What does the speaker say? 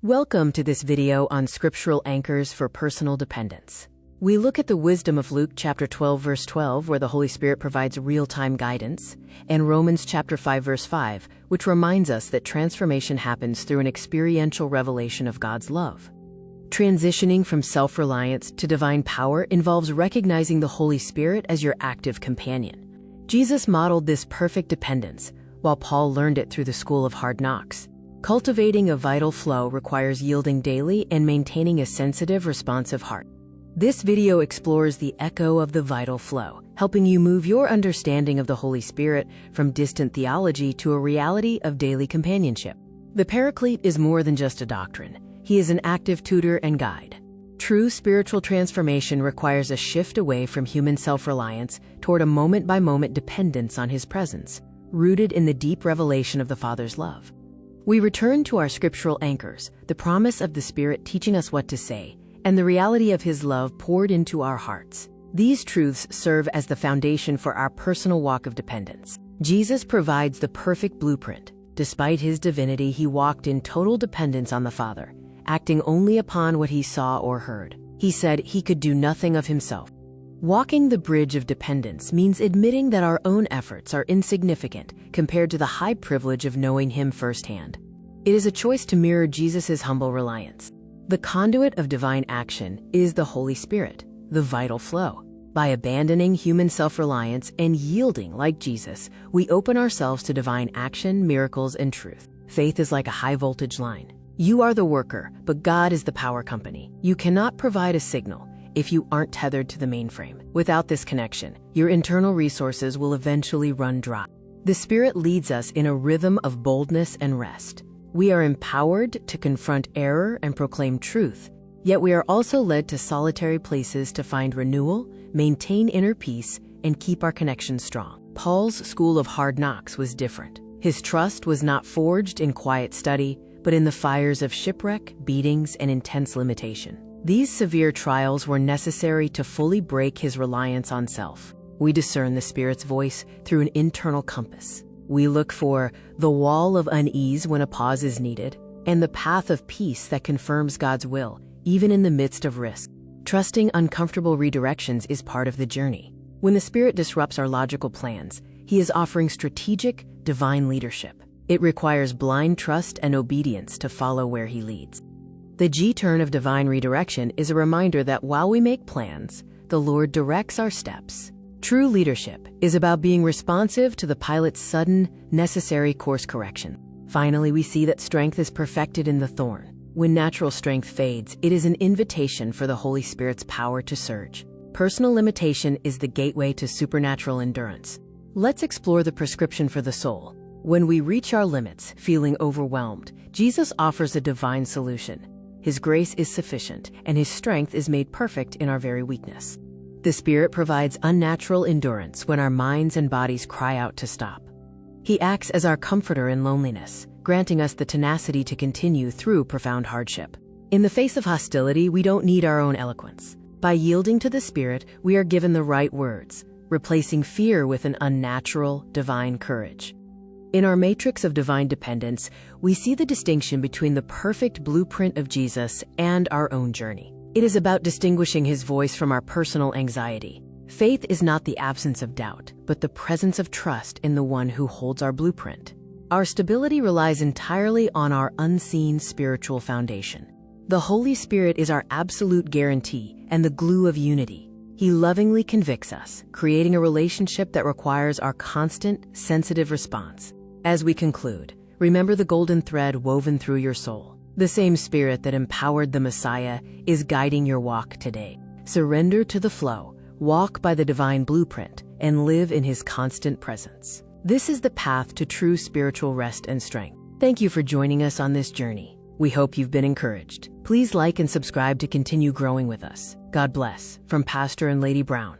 Welcome to this video on scriptural anchors for personal dependence. We look at the wisdom of Luke chapter 12 verse 12, where the Holy Spirit provides real-time guidance, and Romans chapter 5 verse 5, which reminds us that transformation happens through an experiential revelation of God's love. Transitioning from self-reliance to divine power involves recognizing the Holy Spirit as your active companion. Jesus modeled this perfect dependence, while Paul learned it through the school of hard knocks. Cultivating a vital flow requires yielding daily and maintaining a sensitive, responsive heart. This video explores the echo of the vital flow, helping you move your understanding of the Holy Spirit from distant theology to a reality of daily companionship. The Paraclete is more than just a doctrine. He is an active tutor and guide. True spiritual transformation requires a shift away from human self-reliance toward a moment-by-moment dependence on His presence, rooted in the deep revelation of the Father's love. We return to our scriptural anchors, the promise of the Spirit teaching us what to say, and the reality of His love poured into our hearts. These truths serve as the foundation for our personal walk of dependence. Jesus provides the perfect blueprint. Despite His divinity, He walked in total dependence on the Father, acting only upon what He saw or heard. He said He could do nothing of Himself. Walking the bridge of dependence means admitting that our own efforts are insignificant compared to the high privilege of knowing Him firsthand. It is a choice to mirror Jesus' humble reliance. The conduit of divine action is the Holy Spirit, the vital flow. By abandoning human self-reliance and yielding like Jesus, we open ourselves to divine action, miracles, and truth. Faith is like a high-voltage line. You are the worker, but God is the power company. You cannot provide a signal if you aren't tethered to the mainframe. Without this connection, your internal resources will eventually run dry. The Spirit leads us in a rhythm of boldness and rest. We are empowered to confront error and proclaim truth, yet we are also led to solitary places to find renewal, maintain inner peace, and keep our connection strong. Paul's school of hard knocks was different. His trust was not forged in quiet study, but in the fires of shipwreck, beatings, and intense limitation. These severe trials were necessary to fully break his reliance on self. We discern the Spirit's voice through an internal compass. We look for the wall of unease when a pause is needed, and the path of peace that confirms God's will, even in the midst of risk. Trusting uncomfortable redirections is part of the journey. When the Spirit disrupts our logical plans, He is offering strategic, divine leadership. It requires blind trust and obedience to follow where He leads. The G-turn of divine redirection is a reminder that while we make plans, the Lord directs our steps. True leadership is about being responsive to the pilot's sudden, necessary course correction. Finally, we see that strength is perfected in the thorn. When natural strength fades, it is an invitation for the Holy Spirit's power to surge. Personal limitation is the gateway to supernatural endurance. Let's explore the prescription for the soul. When we reach our limits, feeling overwhelmed, Jesus offers a divine solution. His grace is sufficient, and His strength is made perfect in our very weakness. The Spirit provides unnatural endurance when our minds and bodies cry out to stop. He acts as our comforter in loneliness, granting us the tenacity to continue through profound hardship. In the face of hostility, we don't need our own eloquence. By yielding to the Spirit, we are given the right words, replacing fear with an unnatural, divine courage. In our matrix of divine dependence, we see the distinction between the perfect blueprint of Jesus and our own journey. It is about distinguishing His voice from our personal anxiety. Faith is not the absence of doubt, but the presence of trust in the one who holds our blueprint. Our stability relies entirely on our unseen spiritual foundation. The Holy Spirit is our absolute guarantee and the glue of unity. He lovingly convicts us, creating a relationship that requires our constant, sensitive response. As we conclude, remember the golden thread woven through your soul. The same Spirit that empowered the Messiah is guiding your walk today. Surrender to the flow, walk by the divine blueprint, and live in His constant presence. This is the path to true spiritual rest and strength. Thank you for joining us on this journey. We hope you've been encouraged. Please like and subscribe to continue growing with us. God bless. From Pastor and Lady Brown.